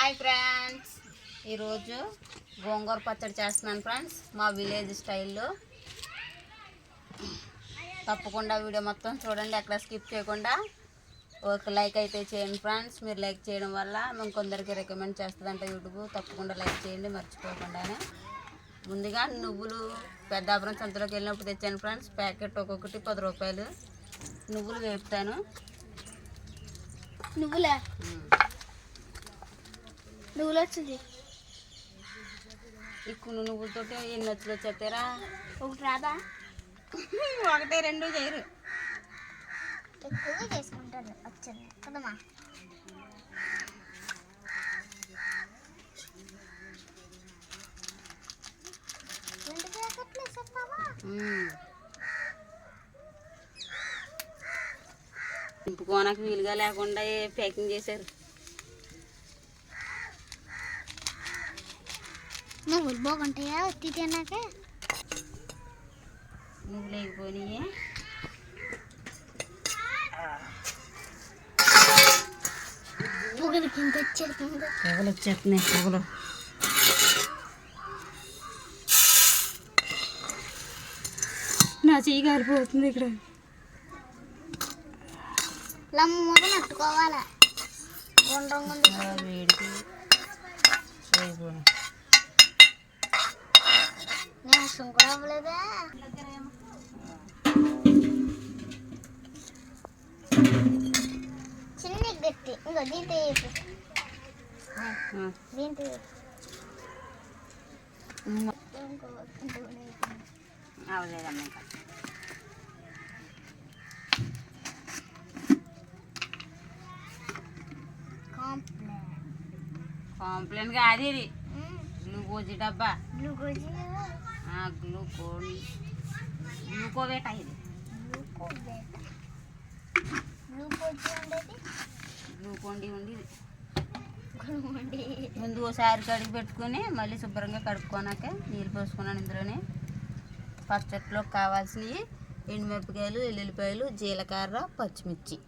Hi friends, ఈరోజు గోంగూర పచ్చడి చేస్తున్నాను ఫ్రెండ్స్. మా విలేజ్ స్టైల్లో. తప్పకుండా వీడియో మొత్తం చూడండి, ఎక్కడ స్కిప్ చేయకుండా. ఒక లైక్ అయితే చేయండి ఫ్రెండ్స్. మీరు లైక్ చేయడం వల్ల మేము కొందరికి రికమెండ్ చేస్తుందంట యూట్యూబ్. తప్పకుండా లైక్ చేయండి మర్చిపోకుండానే. ముందుగా నువ్వులు పెద్దాపురం సంతలోకి వెళ్ళినప్పుడు తెచ్చాను ఫ్రెండ్స్. ప్యాకెట్ ఒక్కొక్కటి 10 రూపాయలు. నువ్వులు వేపుతాను. నువ్వులు వచ్చింది. ఎక్కువ నువ్వులతో ఎన్ని వచ్చులు వచ్చేస్తారా? ఒకటి రాదా? ఒకటే రెండు చేయరు, ఎక్కువగా చేసుకుంటారు. వచ్చింది కదమ్మా. నింపుకోనకు వీలుగా లేకుండా ప్యాకింగ్ చేశారు. నువ్వులు బాగుంటాయా తిన్నాక? నువ్వు లేకపోయినాయి. పొగలు కింద వచ్చేస్తున్నాయి పొగలు. నా చెయ్యి కాలిపోతుంది ఇక్కడ. లమ్మూర నట్టుకోవాలా వేడికి నేసం కూడా అవ్వలేదా? చిన్న గట్టి ఇంకో దీంతో దీంతో అవలేదమ్మా. ఇంకా కాంప్లైంట్ కాదు ఇది, గ్లూకోజ్ డబ్బా. గ్లూకోవేట ఇది. గ్లూకోండి ఉండి ముందు ఒకసారి కడిగి పెట్టుకొని మళ్ళీ శుభ్రంగా కడుక్కోనాక నీళ్ళు పోసుకున్నాను. ఇందులోనే పచ్చట్లోకి కావాల్సినవి ఎండుమిరపకాయలు, ఎల్లుల్లిపాయలు, జీలకర్ర, పచ్చిమిర్చి.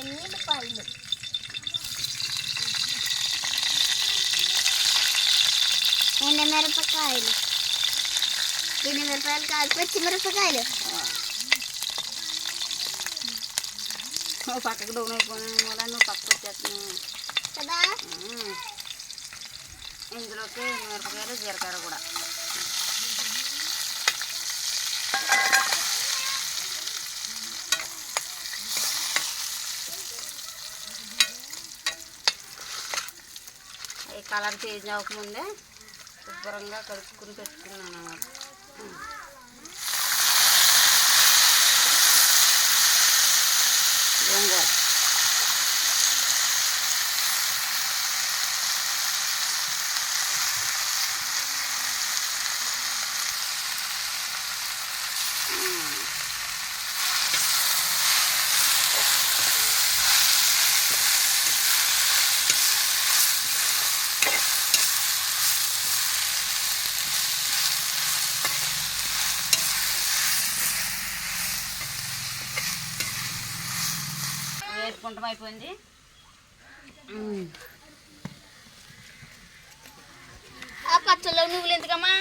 ఎల్లిపాయలు, ఎండుమిరపకాయలు, ఎండుమిరపకాయలు కాదు పచ్చిమిరపకాయలు. పక్కకు డౌన్ అయిపోయినా వల్ల నువ్వు పక్కకు వచ్చేస్తున్నావు కదా. ఇందులోకి ఎండుమిరపకాయలు, జీలకర్ర కూడా. కలర్ చేంజ్ అవ్వకముందే శుభ్రంగా కలుపుకుని పెట్టుకున్నాను అన్నమాట. గోంగూర వేసుకుంటాం. అయిపోయింది. ఆ పచ్చళ్ళు నువ్వులు ఎందుకమ్మా?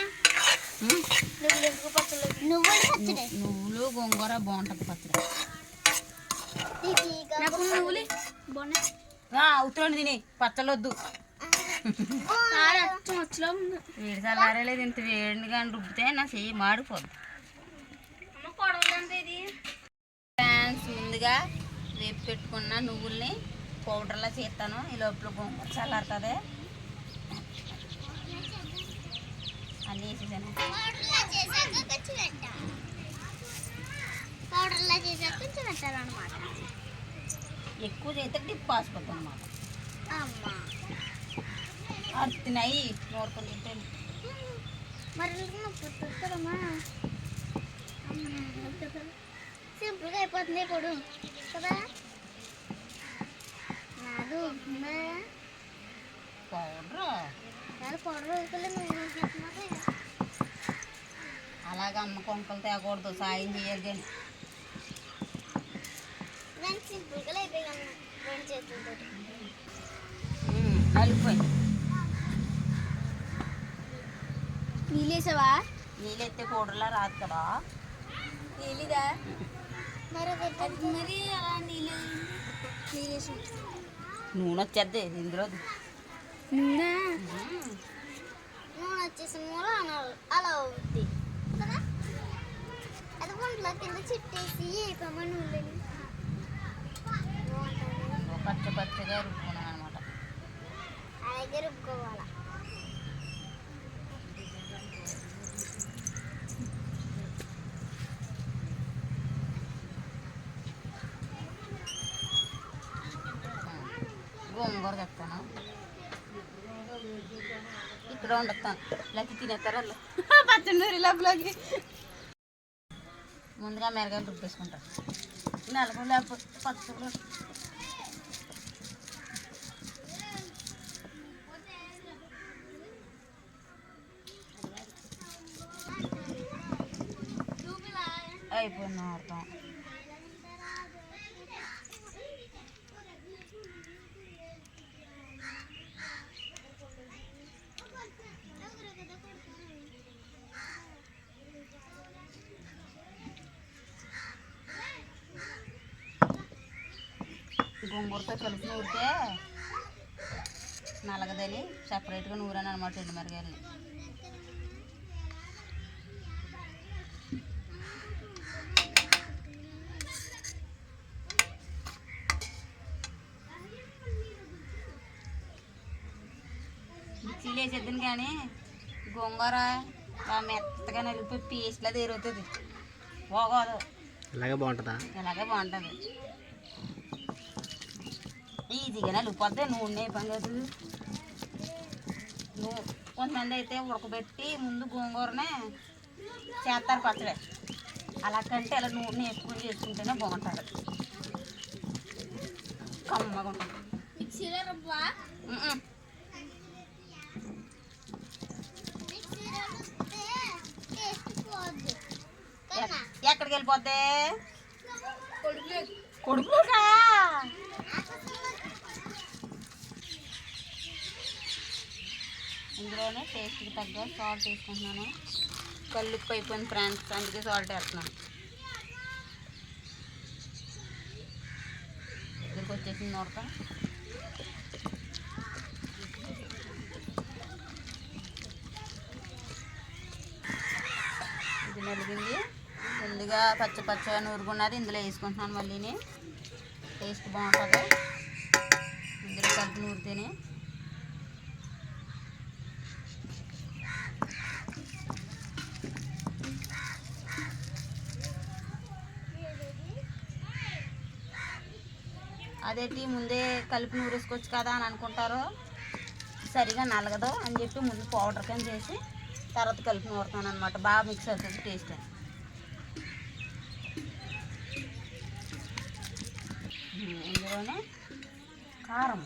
నువ్వులు ఎందుకు పచ్చళ్ళు? నువ్వులు గోంగూర బాగుంటుంది పచ్చడి. నువ్వులు బాగున్నాయి. అవుతుంది తిని పచ్చళ్ళు వద్దు. వేడి చల్లారలేదు. ఇంత వేడిని కానీ రుబ్బితే నా చెయ్యి మాడిపోద్ది. ఫ్యాన్స్ ముందుగా వేపు పెట్టుకున్న నువ్వుల్ని పౌడర్లా చేస్తాను. ఈ లోపల గోంగూర చల్లారుతుంది. అన్నీ వేసేసాను. ఎక్కువ చేస్తే డిప్ పాసిపోతాం అన్నమాట. అర్థినాయి నోరుకొని సింపుల్గా అయిపోతుంది ఇప్పుడు కదా. నాదు పౌడర్ అలాగ అమ్మ కొంకలు తేకూడదు, సాయం చేయాలి. కానీ కానీ సింపుల్గా అయిపోయాను రెండు చేతులతో. కలిపోయి నీళ్ళేసావా? నీళ్ళెత్తే పౌడర్లా రాదు కదా. నీళ్ళదా మరి అది మరి అలా నీళ్ళేసి నూనె వచ్చేద్ది ఇందులో. నూనె వచ్చేసి మూల అలా అవుద్ది కదా. అది వంటలో కింద చుట్టేసి వేపమ్మ నూనెని పచ్చ పచ్చగా రుబ్బుకున్నాను అనమాట. అలాగే రుబ్బుకోవాలా. గోంగూర తెస్తాను, ఇక్కడ వండుతాను. లేకపోతే తినేస్తారు వాళ్ళు పచ్చడి లోపలికి. ముందుగా మిరగాయలు రుబ్బేసుకుంటాను. నలుగు లేకపోతే పచ్చళ్ళు అయిపోయింది ఆడతాం. గోంగూరతో కలిసి నూరితే నలగదని సపరేట్గా నూరాను అనమాట ఎండు మిరగాయలని. మిక్సీలో వేసేద్దాను కానీ గోంగూర మెత్తగా నలిగిపోయి పేస్ట్లా తీరుతుంది. పోగోదు. ఇలాగే బాగుంటుందా? ఇలాగే బాగుంటుంది. ఈజీగా నలిగిపోద్ది. నూనె పని కాదు. కొంతమంది అయితే ఉడకబెట్టి ముందు గోంగూరనే చేస్తారు పచ్చడి. అలా కంటే అలా నూనె వేసుకొని చేసుకుంటేనే బాగుంటుంది. కమ్మగా ఉంటుంది. మిక్సీలో రుబ్బా ఎక్కడికి వెళ్ళిపోద్ది? కొడుకులుగా ఇందులోనే టేస్ట్కి తగ్గ సాల్ట్ వేసుకుంటున్నాను. కల్లుప్పు అయిపోయింది ఫ్రెండ్స్, అందుకే సాల్ట్ వేస్తున్నాను. ఇక్కడికి వచ్చేసింది నోడక. ఇది నలిగింది. ముందుగా పచ్చ పచ్చగా నూరుకున్నది ఇందులో వేసుకుంటున్నాను. మళ్ళీని టేస్ట్ బాగుంటుంది ఇందులో కలిపి నూరితేనే. అదేంటి ముందే కలిపి నూరేసుకోవచ్చు కదా అని అనుకుంటారు. సరిగా నలగదు అని చెప్పి ముందు పౌడర్ కింద చేసి తర్వాత కలిపి నూరుతాను అనమాట. బాగా మిక్స్ అవుతుంది టేస్ట్. ఇందులోనే కారం,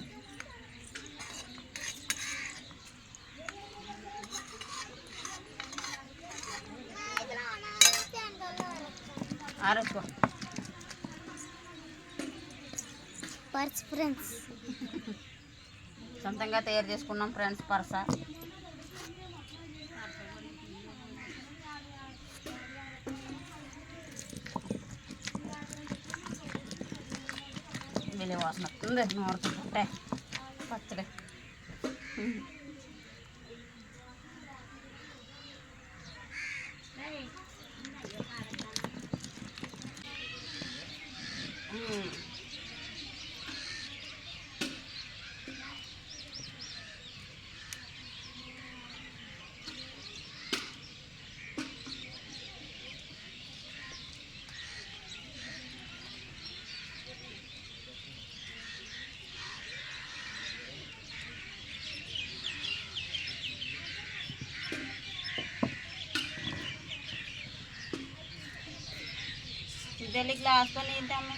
ఆరేసుకో పర్స్ ఫ్రెండ్స్. సొంతంగా తయారు చేసుకున్నాం ఫ్రెండ్స్ పరస. వెలి వాసన వస్తుంది నూరుతుంటే పచ్చడి. ఇద్దరి గ్లాస్తో నీళ్ళు అమ్మ.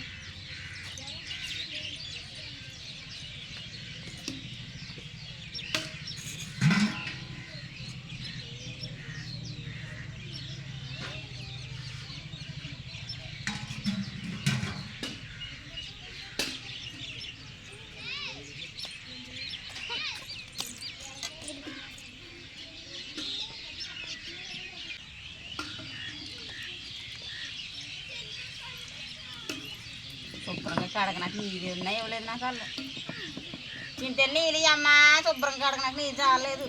శుభ్రంగా కడగనట్టు నీళ్ళు ఉన్నాయి ఇవ్వలేదు నాకు వాళ్ళు తింటే నీళ్ళు అమ్మ శుభ్రంగా కడగనట్టు నీళ్ళు చాలేదు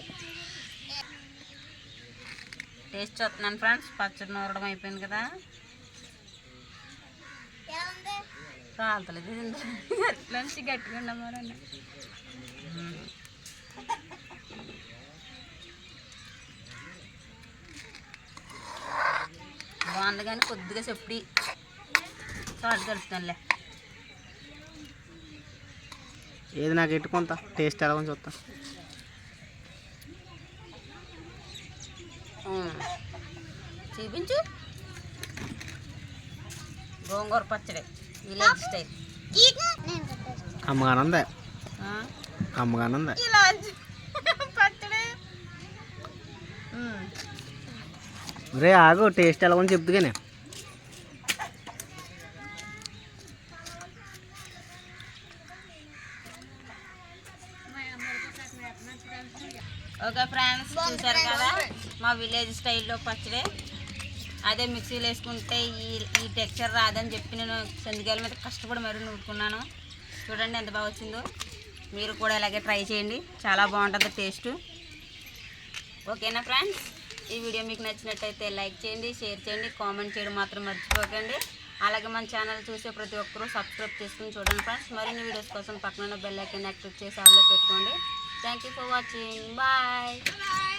టేస్ట్ చూస్తున్నాను ఫ్రెండ్స్ పచ్చడి నూరడం అయిపోయింది కదా రాలతలేదు ఎట్లా నుంచి గట్టిగా ఉండమారన్న బాగుంది కానీ కొద్దిగా చెప్పి సాల్ట్ కలుపుతానులే ఏది నాకు ఎట్టు కొంత టేస్ట్ ఎలా చూస్తా చూపించు గోంగూర పచ్చడి విలేజ్ స్టైల్ కమ్మగానుందా కమ్మగానుందా ఇలా పచ్చడి రే ఆగు టేస్ట్ ఎలా ఉంది చెప్తు కానీ ఓకే ఫ్రెండ్స్ చూసారు కదా మా విలేజ్ స్టైల్లో పచ్చడి అదే మిక్సీలో వేసుకుంటే ఈ టెక్స్చర్ రాదని చెప్పి నేను శనగకాయల మీద కష్టపడి మరీ నూరుకున్నాను చూడండి ఎంత బాగా వచ్చిందో మీరు కూడా ఇలాగే ట్రై చేయండి చాలా బాగుంటుంది టేస్ట్ ఓకేనా ఫ్రెండ్స్ ఈ వీడియో మీకు నచ్చినట్టయితే లైక్ చేయండి షేర్ చేయండి కామెంట్ చేయడం మాత్రం మర్చిపోకండి అలాగే మన ఛానల్ చూసే ప్రతి ఒక్కరూ సబ్స్క్రైబ్ చేసుకుని చూడండి ఫ్రెండ్స్ మరిన్ని వీడియోస్ కోసం పక్కన బెల్ ఐకాన్ యాక్టివేట్ చేసి ఆల్లో పెట్టుకోండి thank you for watching bye